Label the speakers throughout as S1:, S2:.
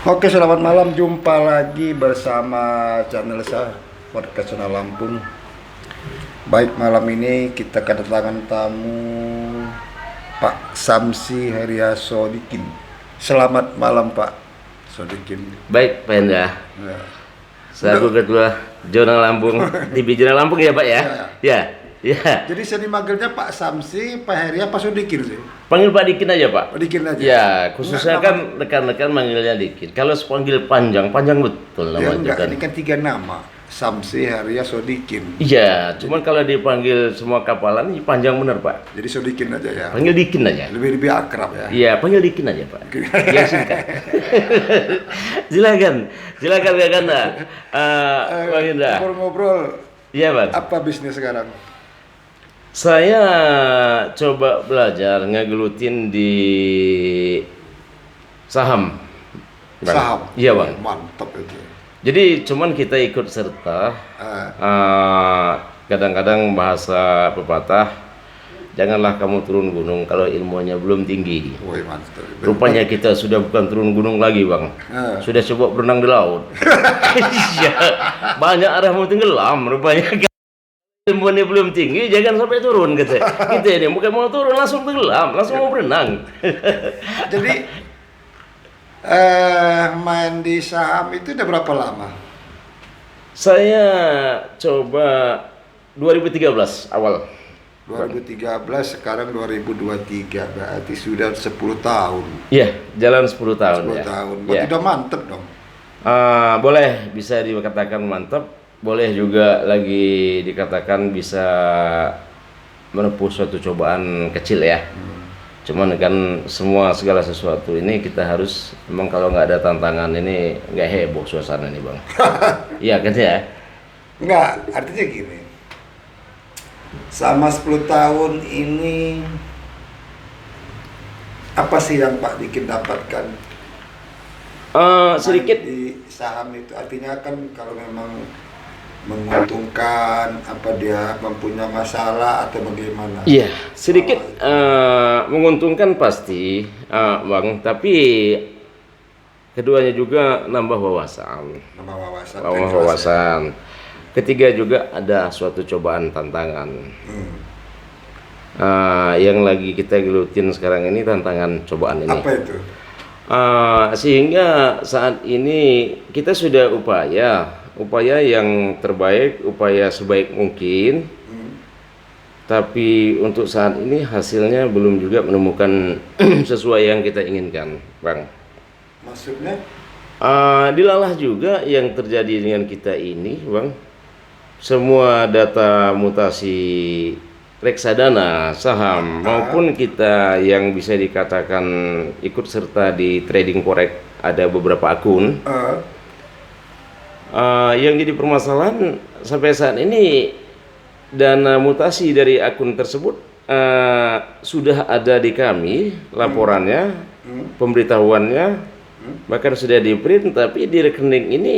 S1: Oke, selamat malam. Jumpa lagi bersama channel saya, Podcast Zona Lampung. Baik, malam ini kita kedatangan tamu Pak Samsi Heria Sodikin. Selamat malam Pak Sodikin.
S2: Baik, Pak Hendra.
S1: Ya.
S2: Selaku Ketua Zona Lampung, TV Zona Lampung ya Pak ya? Ya, ya.
S1: Jadi saya dimanggilnya Pak Samsi, Pak Heria, Pak Sodikin sih.
S2: Panggil Pak Dikin aja Pak.
S1: Pak Dikin aja.
S2: Ya, khususnya kan rekan-rekan manggilnya Dikin. Kalau panggil panjang betul
S1: Ya,
S2: namanya
S1: enggak,
S2: kan.
S1: ini kan 3 nama. Samsi Heria Sodikin.
S2: Iya, cuman kalau dipanggil semua kapalan ini panjang bener Pak.
S1: Jadi Sodikin aja ya.
S2: Panggil Dikin aja.
S1: Lebih akrab ya.
S2: Iya, panggil Dikin aja Pak. Ya singkat. silakan Kak Ganda. Bang Indra.
S1: Ngobrol-ngobrol.
S2: Iya Bang.
S1: Apa bisnis sekarang?
S2: Saya coba belajar ngegelutin di saham. Bang.
S1: Saham.
S2: Iya Bang.
S1: Mantap itu.
S2: Jadi cuman kita ikut serta. Kadang-kadang bahasa pepatah, janganlah kamu turun gunung kalau ilmunya belum tinggi.
S1: Woi, mantap.
S2: Rupanya kita sudah bukan turun gunung lagi Bang. Sudah coba berenang di laut. Iya. Banyak arah mau tenggelam rupanya. Ilmunya belum tinggi, jangan sampai turun kita ini bukan mau turun langsung tenggelam, langsung mau berenang.
S1: Jadi main di saham itu udah berapa lama?
S2: Saya coba 2013 awal.
S1: 2013, sekarang 2023, berarti sudah 10 tahun.
S2: Iya, jalan 10 tahun
S1: 10
S2: ya.
S1: tahun, berarti
S2: Ya.
S1: udah mantep dong.
S2: Boleh bisa dikatakan mantap, boleh juga lagi dikatakan bisa menempuh suatu cobaan kecil ya. Cuman kan segala sesuatu ini kita harus, memang kalau nggak ada tantangan ini nggak heboh suasana ini Bang. Iya kan ya?
S1: Enggak, artinya gini. Sama 10 tahun ini apa sih yang Pak Dikin dapatkan?
S2: Sedikit.
S1: Di saham itu artinya kan kalau memang menguntungkan, apa dia mempunyai masalah atau bagaimana?
S2: Iya, sedikit menguntungkan pasti, Bang. Tapi keduanya juga nambah wawasan.
S1: Nama wawasan.
S2: Nambah wawasan. Ketiga juga ada suatu cobaan tantangan. Yang lagi kita gelutin sekarang ini tantangan cobaan ini.
S1: Apa itu?
S2: Sehingga saat ini kita sudah upaya yang terbaik, upaya sebaik mungkin. Tapi untuk saat ini hasilnya belum juga menemukan sesuai yang kita inginkan, Bang.
S1: Maksudnya?
S2: Dilalah juga yang terjadi dengan kita ini, Bang. Semua data mutasi reksadana, saham, maupun kita yang bisa dikatakan ikut serta di trading forex, ada beberapa akun. Yang jadi permasalahan sampai saat ini, dana mutasi dari akun tersebut sudah ada di kami, laporannya, pemberitahuannya, bahkan sudah di print, tapi di rekening ini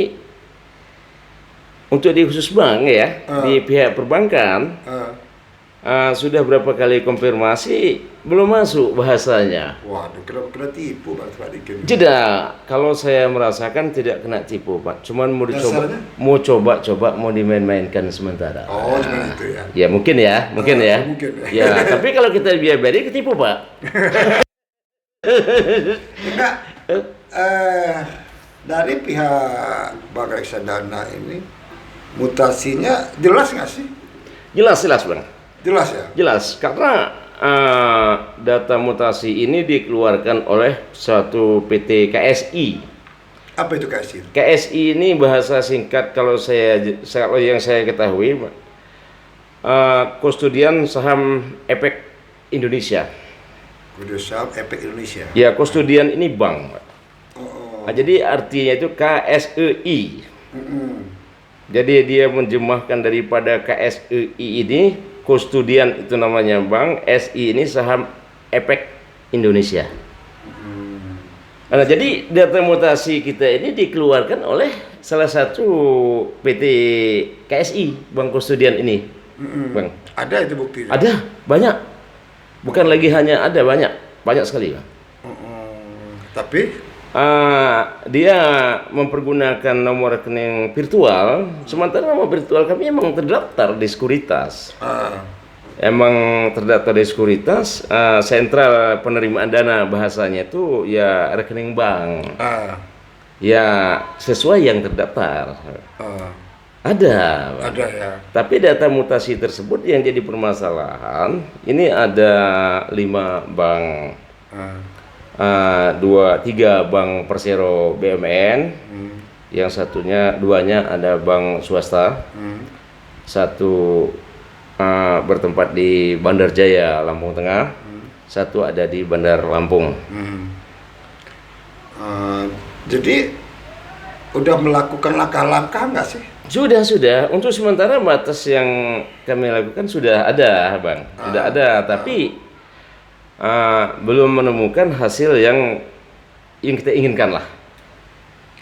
S2: untuk di khusus bank ya, di pihak perbankan sudah berapa kali konfirmasi belum masuk bahasanya.
S1: Waduh, kena tipu Pak Dikin.
S2: Tidak, kalau saya merasakan tidak kena tipu Pak, cuman mau dicoba, mau dimain-mainkan sementara.
S1: Oh, cuma itu ya.
S2: Ya mungkin ya.
S1: Mungkin ya.
S2: Ya, tapi kalau kita biar-biar ketipu Pak.
S1: Enggak. Dari pihak Bank Reksadana ini mutasinya jelas nggak sih?
S2: Jelas Bang.
S1: Jelas ya?
S2: Jelas, karena data mutasi ini dikeluarkan oleh suatu PT KSI.
S1: Apa itu KSI?
S2: KSI ini bahasa singkat kalau yang saya ketahui, Kustodian Saham Efek Indonesia.
S1: Kode Saham Efek Indonesia.
S2: Ya, kustodian ini bank.
S1: Oh.
S2: Jadi artinya itu KSEI. Jadi dia menjemahkan daripada KSEI ini, kustodian itu namanya bank, SI ini Saham Efek Indonesia. Nah, jadi data mutasi kita ini dikeluarkan oleh salah satu PT KSI, Bank Kustodian ini, Bang.
S1: Ada itu buktinya?
S2: Ada, banyak. Bukan lagi hanya ada, banyak sekali, Bang.
S1: Tapi
S2: Dia mempergunakan nomor rekening virtual, sementara nomor virtual kami emang terdaftar di Sekuritas. Emang terdaftar di Sekuritas, sentral penerimaan dana bahasanya itu ya rekening bank. Ya sesuai yang terdaftar. Ada
S1: ya.
S2: Tapi data mutasi tersebut yang jadi permasalahan, ini ada 5 bank. 3 bank Persero BUMN, yang duanya ada bank swasta, satu bertempat di Bandar Jaya Lampung Tengah, satu ada di Bandar Lampung.
S1: Jadi udah melakukan langkah-langkah nggak sih?
S2: Sudah. Untuk sementara batas yang kami lakukan sudah ada, Bang. Sudah ada, tapi belum menemukan hasil yang kita inginkan lah.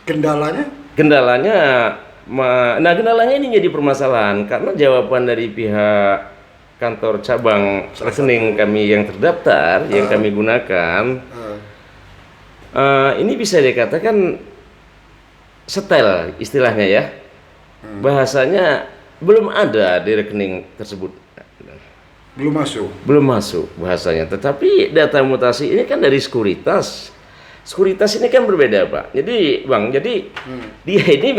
S1: Kendalanya?
S2: Kendalanya ini jadi permasalahan karena jawaban dari pihak kantor cabang rekening kami yang terdaftar, yang kami gunakan, ini bisa dikatakan setel istilahnya ya. Bahasanya belum ada di rekening tersebut. Belum masuk bahasanya. Tetapi data mutasi ini kan dari Sekuritas. Sekuritas ini kan berbeda, Pak. Jadi, Bang, dia ini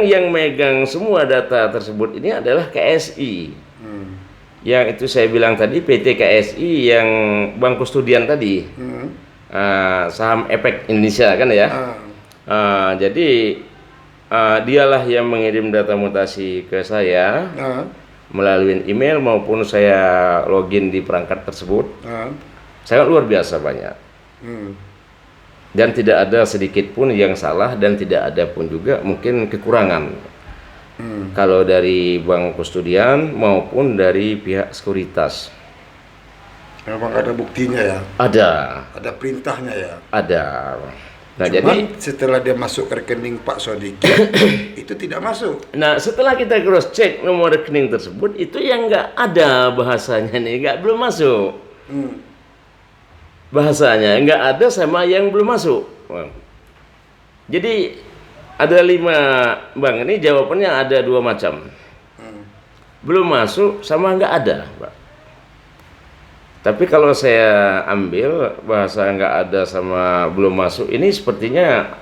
S2: yang megang semua data tersebut ini adalah KSI. Yang itu saya bilang tadi PT KSI yang Bank Kustodian tadi. Saham Efek Indonesia kan ya. Jadi dialah yang mengirim data mutasi ke saya. Melalui email maupun saya login di perangkat tersebut, sangat luar biasa banyak, dan tidak ada sedikit pun yang salah dan tidak ada pun juga mungkin kekurangan, kalau dari Bank Kustodian maupun dari pihak Sekuritas.
S1: Memang ada buktinya ya?
S2: Ada
S1: perintahnya ya?
S2: Ada. Nah,
S1: jadi setelah dia masuk ke rekening Pak Sodikin itu tidak masuk.
S2: Nah, setelah kita cross check nomor rekening tersebut, itu yang nggak ada bahasanya nih, belum masuk. Bahasanya nggak ada sama yang belum masuk. Jadi ada 5 Bang, ini jawabannya ada 2 macam. Belum masuk sama nggak ada, Pak. Tapi kalau saya ambil bahasa nggak ada sama belum masuk, ini sepertinya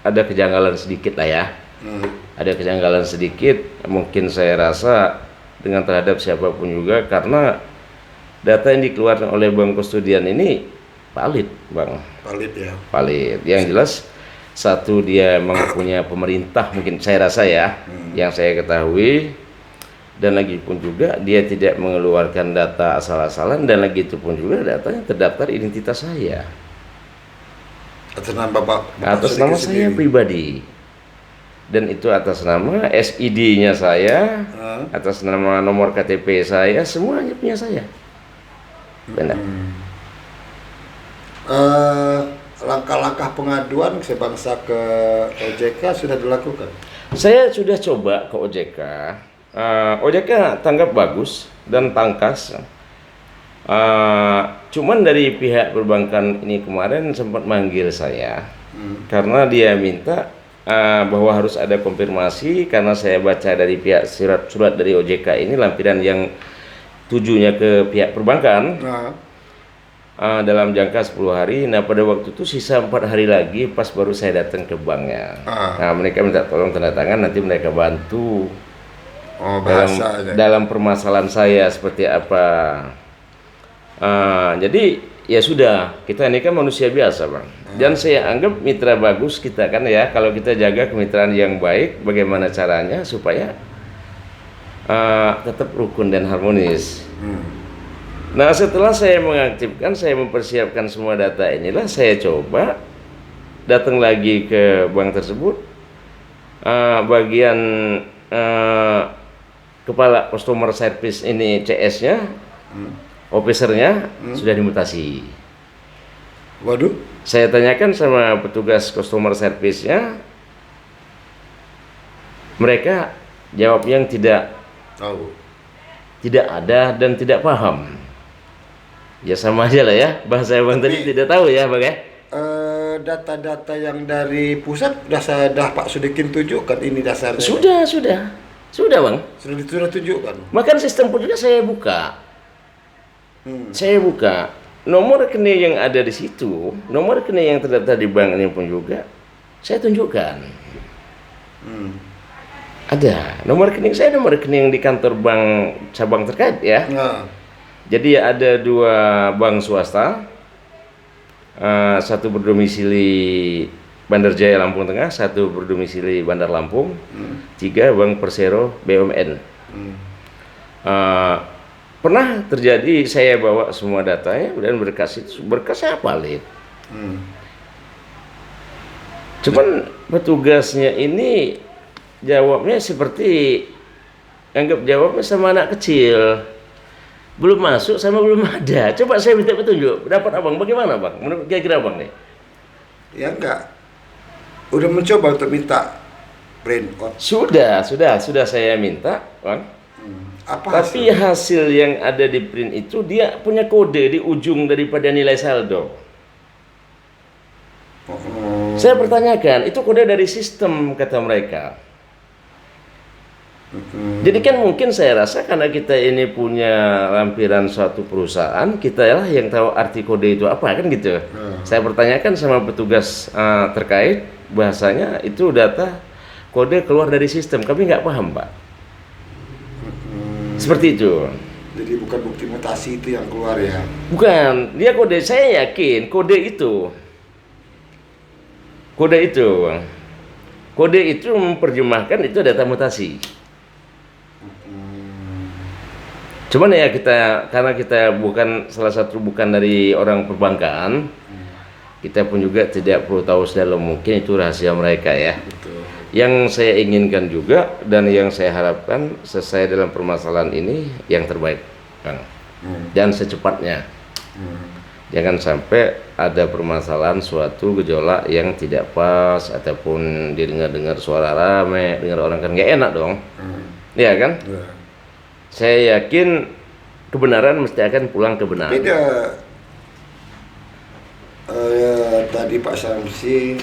S2: ada kejanggalan sedikit lah ya. Ada kejanggalan sedikit, mungkin saya rasa dengan terhadap siapapun juga, karena data yang dikeluarkan oleh Bank Kustodian ini valid, Bang.
S1: Valid ya.
S2: Valid. Yang jelas satu, dia mempunyai pemerintah, mungkin saya rasa ya, yang saya ketahui. Dan lagi pun juga dia tidak mengeluarkan data asal-asalan, dan lagi itu pun juga datanya terdaftar identitas saya.
S1: Atas nama Bapak
S2: Atas nama saya pribadi. Dan itu atas nama SID-nya saya, atas nama nomor KTP saya, semuanya punya saya. Benar.
S1: Langkah-langkah pengaduan sebangsa ke OJK sudah dilakukan?
S2: Saya sudah coba ke OJK. OJK tanggap bagus dan tangkas. Cuman dari pihak perbankan ini kemarin sempat manggil saya, karena dia minta bahwa harus ada konfirmasi, karena saya baca dari pihak surat dari OJK ini lampiran yang tujunya ke pihak perbankan dalam jangka 10 hari. Nah, pada waktu itu sisa 4 hari lagi pas baru saya datang ke banknya. Nah, mereka minta tolong tanda tangan, nanti mereka bantu dalam permasalahan saya seperti apa. Jadi ya sudah, kita ini kan manusia biasa, Bang. Dan saya anggap mitra bagus kita kan ya, kalau kita jaga kemitraan yang baik, bagaimana caranya supaya tetap rukun dan harmonis. Nah, setelah saya mengaktifkan, saya mempersiapkan semua data inilah, saya coba datang lagi ke bank tersebut, bagian kepala customer service ini, CS-nya, officernya sudah dimutasi.
S1: Waduh.
S2: Saya tanyakan sama petugas customer service-nya, mereka jawab yang tidak
S1: tahu,
S2: tidak ada dan tidak paham. Ya sama aja lah ya, bahasa Bang tadi tidak tahu ya, Bang ya.
S1: data-data yang dari pusat sudah Pak Sudikin tunjukkan ini dasarnya.
S2: Sudah bang.
S1: Sudah tunjukkan.
S2: Bahkan sistem pun juga saya buka. Saya buka nomor rekening yang ada di situ, nomor rekening yang terdaftar di bank ini pun juga saya tunjukkan. Ada nomor rekening saya, nomor rekening di kantor bank cabang terkait ya.
S1: Nah.
S2: Jadi ada 2 bank swasta, satu berdomisili Bandar Jaya Lampung Tengah, satu berdomisili Bandar Lampung, 3 Bank Persero BUMN. Pernah terjadi saya bawa semua datanya dan berkasnya valid. Cuman petugasnya ini jawabnya seperti anggap jawabnya sama anak kecil. Belum masuk sama belum ada. Coba saya minta petunjuk. Dapat abang bagaimana bang? Menurut kira-kira abang nih?
S1: Ya enggak. Udah mencoba untuk minta print out.
S2: Sudah saya minta, bang. Tapi hasil yang ada di print itu dia punya kode di ujung daripada nilai saldo. Saya pertanyakan, itu kode dari sistem kata mereka. Jadi kan mungkin saya rasa karena kita ini punya lampiran suatu perusahaan, kita lah yang tahu arti kode itu apa kan gitu. Saya pertanyakan sama petugas terkait, bahasanya itu data kode keluar dari sistem, kami nggak paham pak. Seperti itu.
S1: Jadi bukan bukti mutasi itu yang keluar ya?
S2: Bukan, dia kode, saya yakin kode itu. Kode itu memperjemahkan itu data mutasi. Cuman ya karena kita bukan dari orang perbankan, kita pun juga tidak perlu tahu sedalam mungkin itu rahasia mereka ya.
S1: Betul.
S2: Yang saya inginkan juga dan yang saya harapkan selesai dalam permasalahan ini yang terbaik, Kang. Dan secepatnya. Jangan sampai ada permasalahan suatu gejolak yang tidak pas ataupun didengar-dengar suara rame, dengar orang kan nggak enak dong. Iya kan? Saya yakin kebenaran mesti akan pulang kebenaran.
S1: Beda. Tadi Pak Samsi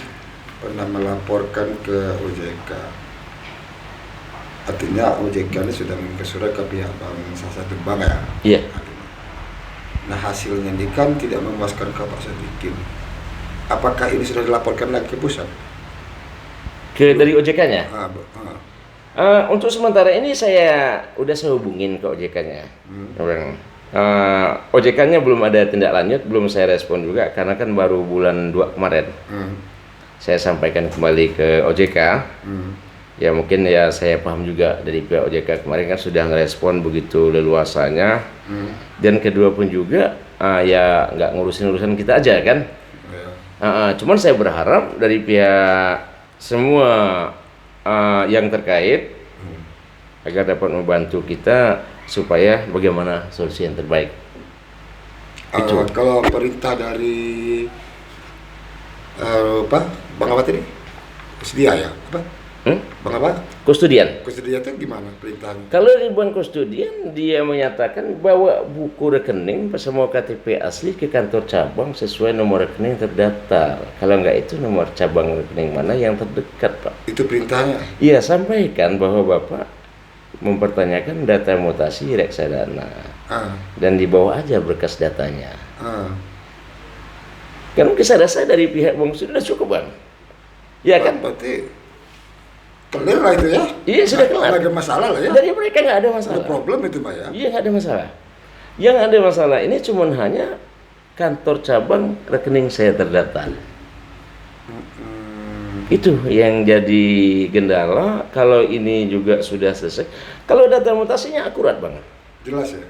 S1: pernah melaporkan ke OJK. Artinya OJK ini sudah mengirim surat ke pihak bank, salah satu bank ya.
S2: Iya.
S1: Nah hasilnya ini kan tidak memuaskan ke Pak Sadikin. Apakah ini sudah dilaporkan lagi ke pusat?
S2: Dari OJK-nya? Untuk sementara ini saya hubungin ke OJK-nya. OJK-nya belum ada tindak lanjut, belum saya respon juga karena kan baru bulan 2 kemarin. Saya sampaikan kembali ke OJK. Ya mungkin ya saya paham juga dari pihak OJK kemarin kan sudah ngerespon begitu leluasanya. Dan kedua pun juga ya nggak ngurusin urusan kita aja kan. Cuman saya berharap dari pihak semua yang terkait agar dapat membantu kita supaya bagaimana solusi yang terbaik. Itu.
S1: Kalau perintah dari Bang apa tadi? Sedia ya? Bang apa?
S2: Kustodian.
S1: Kustodian itu gimana perintahnya?
S2: Kalau di Bank Kustodian dia menyatakan bawa buku rekening bersama KTP asli ke kantor cabang sesuai nomor rekening terdaftar. Kalau enggak itu nomor cabang rekening mana yang terdekat, Pak.
S1: Itu perintahnya?
S2: Iya, sampaikan bahwa Bapak mempertanyakan data mutasi reksadana. Dan dibawa aja berkas datanya. Kan saya rasa dari pihak Bank sudah cukup, Bang. Iya kan?
S1: Berarti clear lah itu ya?
S2: Iya, sudah kelar.
S1: Nggak ada masalah lah ya?
S2: Dari mereka nggak ada masalah.
S1: Ada problem itu Pak ya?
S2: Iya, nggak ada masalah. Yang ada masalah ini cuma hanya kantor cabang rekening saya terdaftar. Itu yang jadi kendala. Kalau ini juga sudah selesai. Kalau data mutasinya akurat, Bang.
S1: Jelas ya?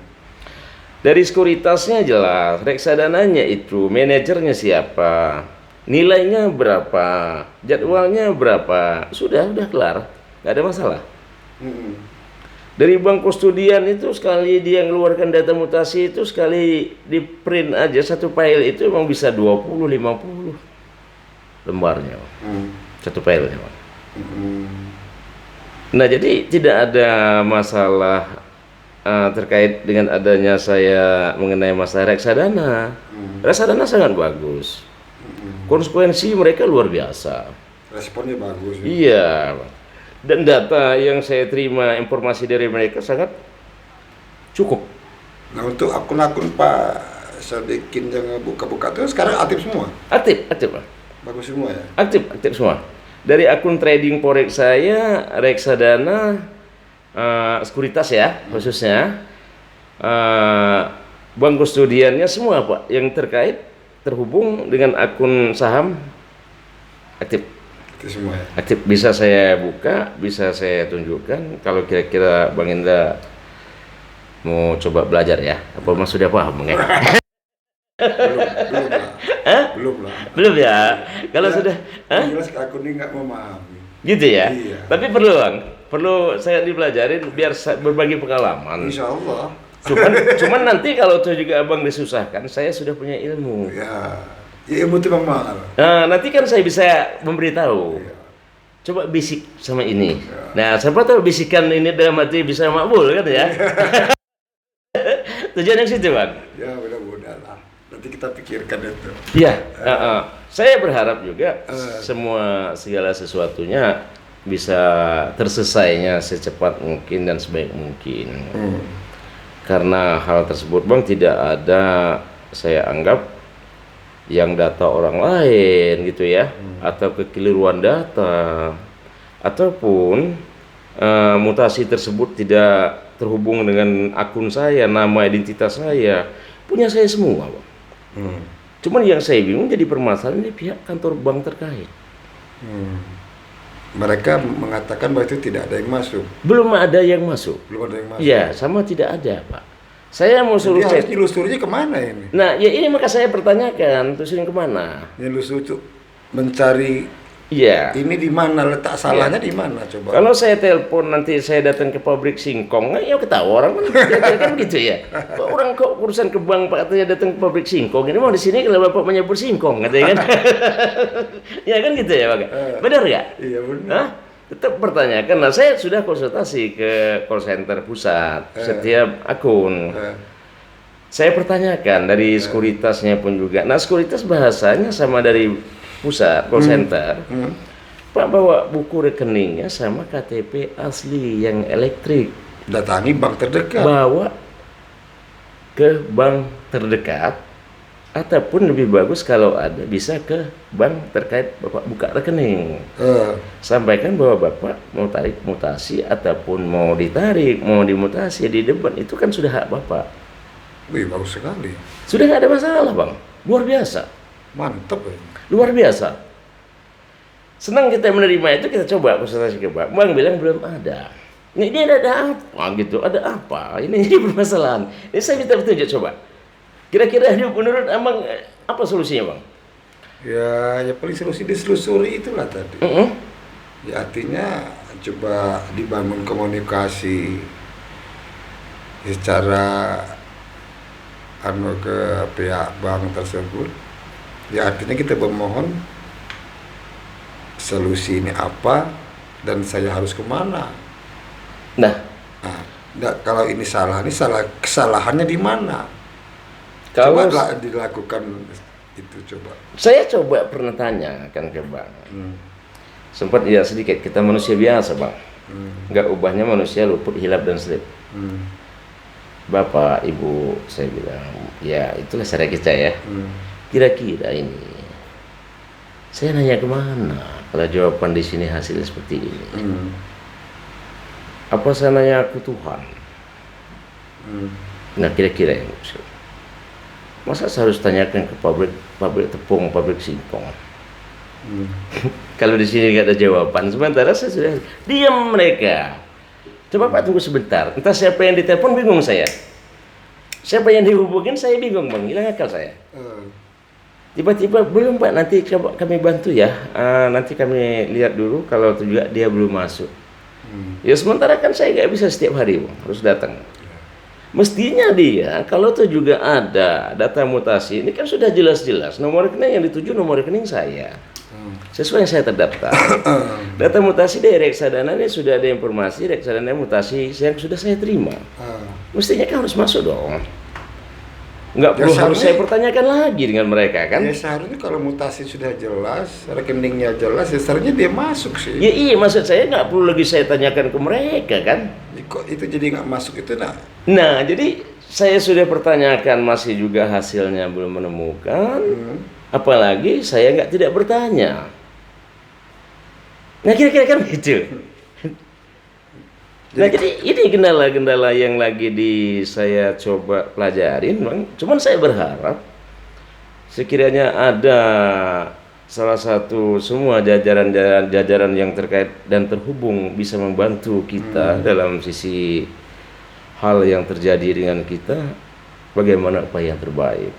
S2: Dari sekuritasnya jelas, reksadananya itu, manajernya siapa, nilainya berapa, jadwalnya berapa, sudah kelar, nggak ada masalah. Dari Bank Kustodian itu sekali dia ngeluarkan data mutasi itu sekali di print aja satu file itu emang bisa 20-50 lembarnya, satu filenya. Nah jadi tidak ada masalah terkait dengan adanya saya mengenai masalah reksadana. Reksadana sangat bagus. Konsekuensi mereka luar biasa.
S1: Responnya bagus. Ya.
S2: Iya. Dan data yang saya terima informasi dari mereka sangat cukup.
S1: Nah untuk akun-akun Pak Sadikin yang buka-buka itu sekarang aktif semua?
S2: Aktif, Pak.
S1: Bagus semua ya?
S2: Aktif semua. Dari akun trading forex saya, reksadana, sekuritas ya khususnya, bank kustodiannya semua Pak yang terkait terhubung dengan akun saham aktif.
S1: Itu semua ya?
S2: Aktif, bisa saya buka, bisa saya tunjukkan. Kalau kira-kira Bang Indra mau coba belajar ya, apa Mas sudah paham nggak?
S1: Belum lah. Belum lah.
S2: Belum ya? Kalau
S1: Ya,
S2: Sudah,
S1: jelas aku ini nggak memahami.
S2: gitu ya?
S1: Iya.
S2: Tapi perlu Bang, perlu saya dipelajarin biar berbagi pengalaman.
S1: Insya Allah.
S2: Cuman nanti kalau tuh juga Abang disusahkan, saya sudah punya ilmu.
S1: Ya ilmu itu memang mahal.
S2: Nah, nanti kan saya bisa memberitahu.
S1: Iya.
S2: Coba bisik sama ini. Nah, siapa tahu bisikan ini dalam hati bisa makbul kan ya? Tujuan yang situ, Bang.
S1: Ya mudah-mudahan lah. Nanti kita pikirkan itu.
S2: Iya. Saya berharap juga segala sesuatunya bisa terselesainya secepat mungkin dan sebaik mungkin. Karena hal tersebut, Bang, tidak ada saya anggap yang data orang lain gitu ya, atau kekeliruan data, ataupun mutasi tersebut tidak terhubung dengan akun saya, nama identitas saya, punya saya semua, Bang. Cuman yang saya bingung jadi permasalahan di pihak kantor bank terkait.
S1: Mereka mengatakan bahwa itu tidak ada yang masuk.
S2: Belum ada yang masuk.
S1: Belum ada yang masuk.
S2: Iya, sama tidak ada, Pak. Saya mau suruh
S1: Jadi harus
S2: cek.
S1: nyelusurnya kemana ini?
S2: Nah, ya ini maka saya pertanyakan, terus ini kemana?
S1: Nyelusur itu mencari
S2: Iya.
S1: ini di mana, letak salahnya di mana coba?
S2: Kalau saya telepon nanti saya datang ke pabrik singkong, ya ketawa orang kan gitu ya. Kok orang kok urusan ke bank Pak katanya datang ke pabrik singkong, ini mau di sini kalau Bapak menyebut singkong katanya kan. Ya kan gitu ya, Pak. Benar nggak?
S1: Iya benar.
S2: Hah? Tetap pertanyakan. Nah, saya sudah konsultasi ke call center pusat setiap akun. Saya pertanyakan dari sekuritasnya pun juga. Nah, sekuritas bahasanya sama dari pusat call center. Pak bawa buku rekeningnya sama KTP asli yang elektrik.
S1: Datangi bank terdekat.
S2: Bawa ke bank terdekat, ataupun lebih bagus kalau ada bisa ke bank terkait Bapak buka rekening. Sampaikan bahwa Bapak mau tarik mutasi ataupun mau ditarik, mau dimutasi di depan, itu kan sudah hak Bapak.
S1: Wih bagus sekali.
S2: Sudah nggak ada masalah, Bang. Luar biasa.
S1: Mantap ya.
S2: Luar biasa. Senang kita menerima itu, kita coba konsultasi ke Bang. Bang bilang belum ada. Ini ada apa gitu? Ada apa? Ini permasalahan. Ini saya minta petunjuk coba. Kira-kira menurut Abang apa solusinya, Bang?
S1: Ya paling solusi diselusuri itulah tadi. Ya artinya coba dibangun komunikasi secara ke pihak bank tersebut. Ya artinya kita memohon solusi ini apa dan saya harus kemana. Nah, kalau ini salah kesalahannya di mana?
S2: Kalau
S1: coba dilakukan itu coba.
S2: Saya coba pernah tanya kan ke Bang. Sempat ya sedikit, kita manusia biasa, Bang. Nggak ubahnya manusia luput, hilap dan selip. Bapak, Ibu, saya bilang, ya itulah cara kita ya. Kira-kira ini, saya nanya kemana kalau jawaban di sini hasilnya seperti ini? Apa saya nanya ke Tuhan? Nah kira-kira yang masa saya harus tanyakan ke pabrik tepung, pabrik singkong? Kalau di sini nggak ada jawaban, sementara saya sudah diam mereka. Coba Pak tunggu sebentar, entah siapa yang ditelepon bingung saya. Siapa yang dihubungin saya bingung, Bang, hilang akal saya. Tiba-tiba belum Pak, nanti coba kami bantu ya. Nanti kami lihat dulu kalau juga dia belum masuk. Ya sementara kan saya nggak bisa setiap hari, Bang, harus datang. Mestinya dia kalau tuh juga ada data mutasi, ini kan sudah jelas-jelas nomor rekening yang dituju nomor rekening saya. Sesuai yang saya terdaftar. Data mutasi dari reksadana ini sudah ada informasi reksadana mutasi yang sudah saya terima. Mestinya kan harus masuk dong. nggak perlu harus
S1: seharusnya-
S2: saya pertanyakan lagi dengan mereka kan.
S1: Ya seharusnya kalau mutasi sudah jelas, rekeningnya jelas, ya seharusnya dia masuk sih.
S2: Ya iya, maksud saya nggak perlu lagi saya tanyakan ke mereka kan.
S1: Kok itu jadi nggak masuk itu nak?
S2: Nah, jadi saya sudah pertanyakan masih juga hasilnya belum menemukan. Apalagi saya tidak bertanya. Nah, kira-kira kan gitu. Nah, jadi ini kendala-kendala yang lagi saya coba pelajarin, Bang. Cuman saya berharap sekiranya ada salah satu semua jajaran yang terkait dan terhubung bisa membantu kita dalam sisi hal yang terjadi dengan kita, bagaimana upaya yang terbaik.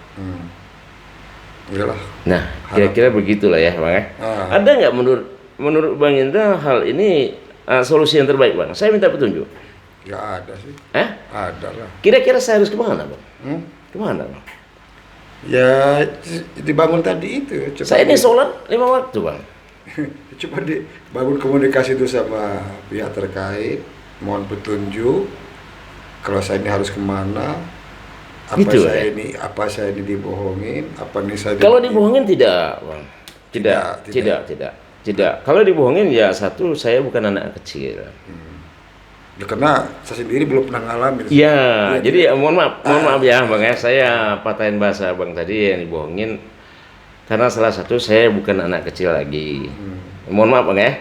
S1: Iyalah.
S2: Nah, kira-kira begitulah ya, Bang. Ada nggak menurut Bang Indra hal ini solusi yang terbaik, Bang? Saya minta petunjuk.
S1: Ya ada sih. Ada lah.
S2: Kira-kira saya harus kemana, Bang? Kemana, Bang?
S1: Ya dibangun tadi itu. Coba
S2: Saya ini sholat 5 waktu, Bang.
S1: coba dibangun komunikasi itu sama pihak terkait, mohon petunjuk. Kalau saya ini harus kemana?
S2: Gitu, ya?
S1: Apa saya ini dibohongin? Apa ini saya
S2: Kalau dibohongin tidak, Bang.
S1: Tidak.
S2: Tidak. Kalau dibohongin ya satu, saya bukan anak kecil.
S1: Ya, karena saya sendiri belum pernah ngalamin.
S2: Ya, jadi mohon maaf ya, Bang ya. Saya patahin bahasa Bang tadi yang dibohongin karena salah satu saya bukan anak kecil lagi. Mohon maaf, Bang ya.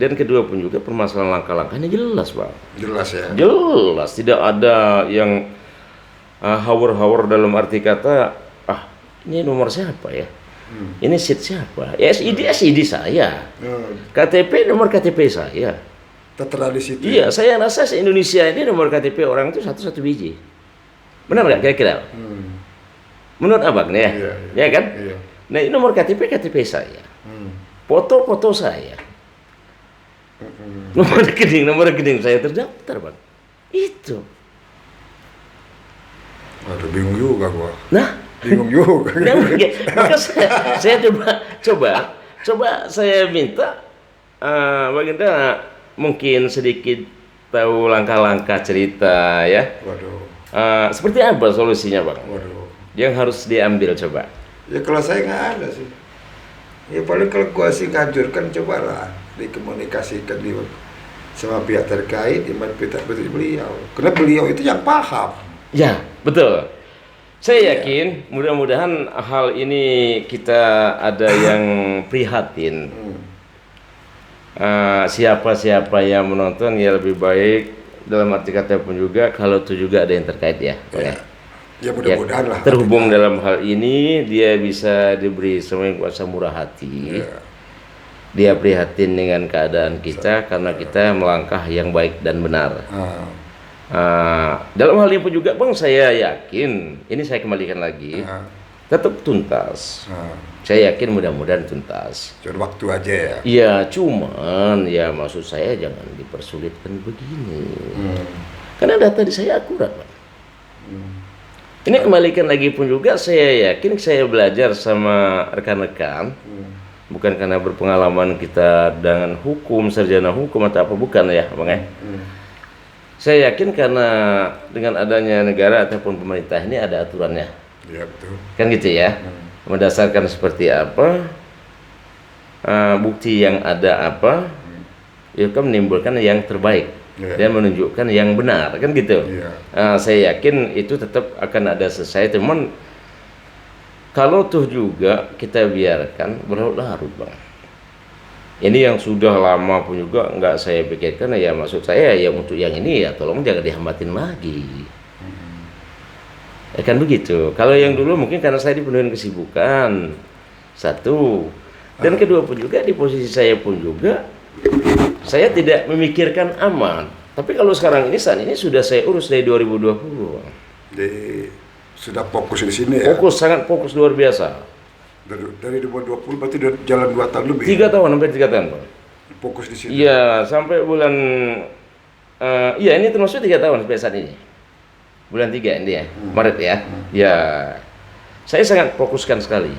S2: Dan kedua pun juga permasalahan langkah-langkahnya jelas, Bang.
S1: Jelas ya.
S2: Jelas, tidak ada yang hawur-hawur dalam arti kata, ini nomor siapa ya? Ini seat siapa? Ya, SID saya. KTP nomor KTP saya.
S1: Tertera di situ.
S2: Iya, saya rasa se-Indonesia ini nomor KTP orang itu satu biji. Benar nggak kira-kira? Menurut abang nih ya?
S1: Iya.
S2: Ya kan?
S1: Iya.
S2: Nah, ini nomor KTP saya. Foto saya. Nomor rekening saya terdaftar, Bang. Itu.
S1: Aduh, bingung juga gua.
S2: Nah,
S1: Bingung juga.
S2: nah, maka saya coba saya minta bagaimana mungkin sedikit tahu langkah-langkah cerita ya.
S1: Waduh.
S2: Seperti apa solusinya, Bang?
S1: Waduh.
S2: Yang harus diambil coba.
S1: Ya kalau saya nggak ada sih. Ya paling kalau gua sih ngajurkan cobalah dikomunikasikan sama pihak terkait, pihak beliau. Karena beliau itu yang paham.
S2: Ya, betul. Saya yakin mudah-mudahan hal ini kita ada yang prihatin. Siapa-siapa yang menonton ya lebih baik dalam arti kata pun juga kalau itu juga ada yang terkait ya.
S1: Ya mudah-mudahan lah.
S2: Terhubung dalam hal ini dia bisa diberi semua kuasa murah hati. Dia prihatin dengan keadaan kita karena kita melangkah yang baik dan benar. Dalam hal ini pun juga, Bang, saya yakin ini saya kembalikan lagi tetap tuntas. Saya yakin mudah-mudahan tuntas.
S1: Cuma waktu aja ya.
S2: Iya, cuman ya maksud saya jangan dipersulitkan begini. Karena data di saya akurat, Bang. Ini kembalikan lagi pun juga saya yakin saya belajar sama rekan-rekan. Bukan karena berpengalaman kita dengan hukum, sarjana hukum atau apa, bukan ya, Bang ya. Saya yakin karena dengan adanya negara ataupun pemerintah ini ada aturannya.
S1: Iya betul.
S2: Kan gitu ya. Mendasarkan seperti apa, bukti yang ada apa, ya kan menimbulkan yang terbaik dan menunjukkan yang benar, kan gitu. Saya yakin itu tetap akan ada selesai. Teman, kalau tuh juga kita biarkan berlarut-larut, Bang. Ini yang sudah lama pun juga nggak saya pikirkan ya, maksud saya ya untuk yang ini ya tolong jangan dihambatin lagi. Ya kan begitu. Kalau yang dulu mungkin karena saya dipenuhi kesibukan, satu. Dan kedua pun juga di posisi saya pun juga saya tidak memikirkan aman. Tapi kalau sekarang ini saat ini sudah saya urus dari 2020.
S1: Jadi sudah fokus di sini ya.
S2: Fokus, sangat fokus luar biasa.
S1: Dari 2020 berarti udah jalan 2 tahun lebih.
S2: 3 tahun, hampir 3 tahun, Bang.
S1: Fokus di sini.
S2: Iya, sampai bulan iya ini termasuk 3 tahun sampai saat ini. Bulan 3 ini ya, Maret ya. Ya, saya sangat fokuskan sekali.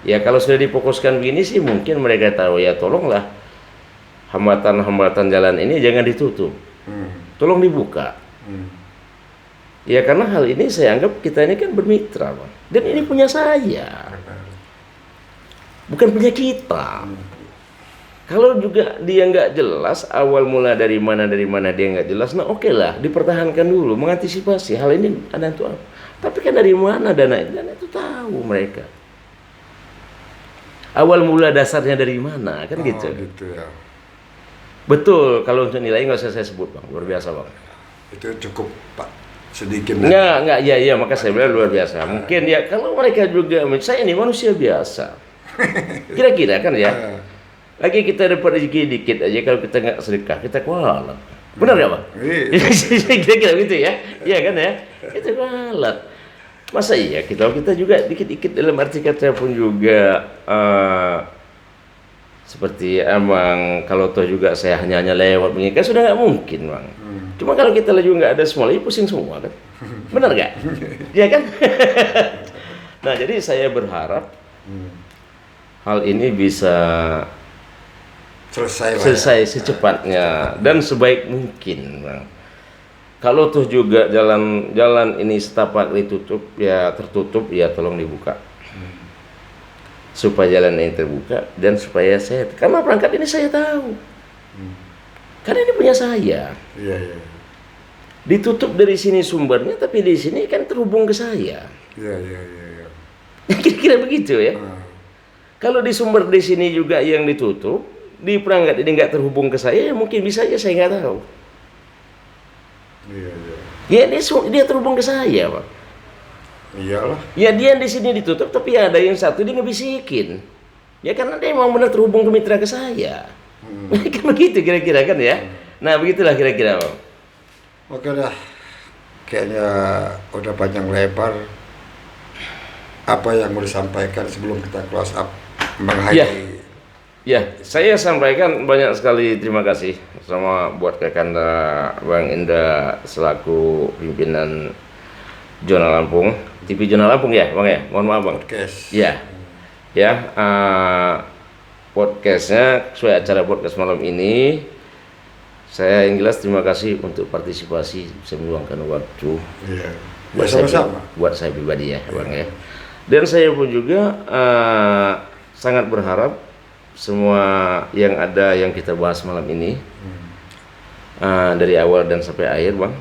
S2: Ya kalau sudah difokuskan begini sih mungkin mereka tahu ya, tolonglah hambatan-hambatan jalan ini jangan ditutup. Tolong dibuka. Ya karena hal ini saya anggap kita ini kan bermitra, Bang. Dan ini punya saya, bukan punya kita. Kalau juga dia nggak jelas awal mula dari mana dia nggak jelas, nah oke lah, dipertahankan dulu, mengantisipasi hal ini ada itu apa. Tapi kan dari mana dana itu tahu mereka. Awal mula dasarnya dari mana kan gitu.
S1: Gitu ya.
S2: Betul, kalau untuk nilai nggak usah saya sebut, Bang, luar biasa, Bang.
S1: Itu cukup Pak, sedikit.
S2: Nggak, iya, maka saya bilang luar biasa. Mungkin ya kalau mereka juga, saya ini manusia biasa. Kira-kira kan ya. Lagi kita dapat rezeki dikit aja, kalau kita nggak sedekah, kita kualat. Benar nggak, Bang? Kira-kira gitu ya. Iya kan ya? Kita kualat. Masa iya kita juga dikit-dikit dalam arti kata pun juga seperti emang kalau toh juga saya hanya lewat begini kan sudah nggak mungkin, Bang. Cuma kalau kita lagi nggak ada semua, pusing semua kan. Benar nggak? Iya kan? Nah, jadi saya berharap hal ini bisa selesai secepatnya dan sebaik mungkin, Bang. Kalau tuh juga jalan ini setapak ditutup ya tertutup ya tolong dibuka. Supaya jalan ini terbuka dan supaya saya, karena perangkat ini saya tahu. Karena ini punya saya.
S1: Iya.
S2: Ditutup dari sini sumbernya tapi di sini kan terhubung ke saya.
S1: Iya.
S2: Kira-kira begitu ya. Kalau di sumber di sini juga yang ditutup, di perangkat ini nggak terhubung ke saya, ya mungkin bisa aja saya nggak tahu.
S1: Iya.
S2: Ya dia terhubung ke saya, Pak.
S1: Iyalah.
S2: Ya dia di sini ditutup, tapi ada yang satu dia ngebisikin. Ya karena dia memang benar terhubung ke mitra ke saya. Kan begitu kira-kira kan ya. Nah begitulah kira-kira, Pak.
S1: Oke dah. Kayaknya udah panjang lebar. Apa yang mau disampaikan sebelum kita close up mengakhiri?
S2: Ya, saya sampaikan banyak sekali terima kasih sama buat Kakanda Bang Indra selaku pimpinan Jurnal Lampung, TV Jurnal Lampung ya, Bang ya. Mohon maaf, Bang.
S1: Podcast. Podcastnya sesuai acara podcast malam ini. Saya yang jelas terima kasih untuk partisipasi, bisa meluangkan waktu. Iya.
S2: Buat saya pribadi ya, Bang ya. Dan saya pun juga sangat berharap semua yang ada yang kita bahas malam ini dari awal dan sampai akhir, Bang,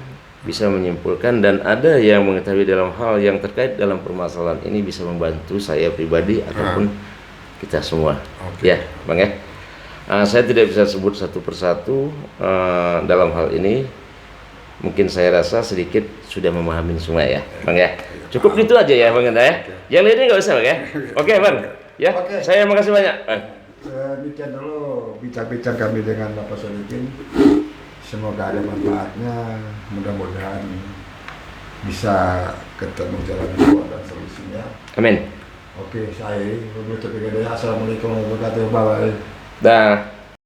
S2: bisa menyimpulkan dan ada yang mengetahui dalam hal yang terkait dalam permasalahan ini bisa membantu saya pribadi ataupun kita semua. Ya, Bang ya. Saya tidak bisa sebut satu persatu dalam hal ini. Mungkin saya rasa sedikit sudah memahami semua ya, Bang ya. Cukup gitu aja ya, Bang ya. Yang lainnya nggak usah, Bang ya. Oke, Bang. Ya, saya makasih banyak.
S1: Demikian dulu bincang-bincang kami dengan Bapak Solikin. Semoga ada manfaatnya. Mudah-mudahan bisa ketemu jalan keluar dan solusinya.
S2: Amin.
S1: Oke, saya menutup diri. Assalamualaikum warahmatullahi wabarakatuh.
S2: Dah.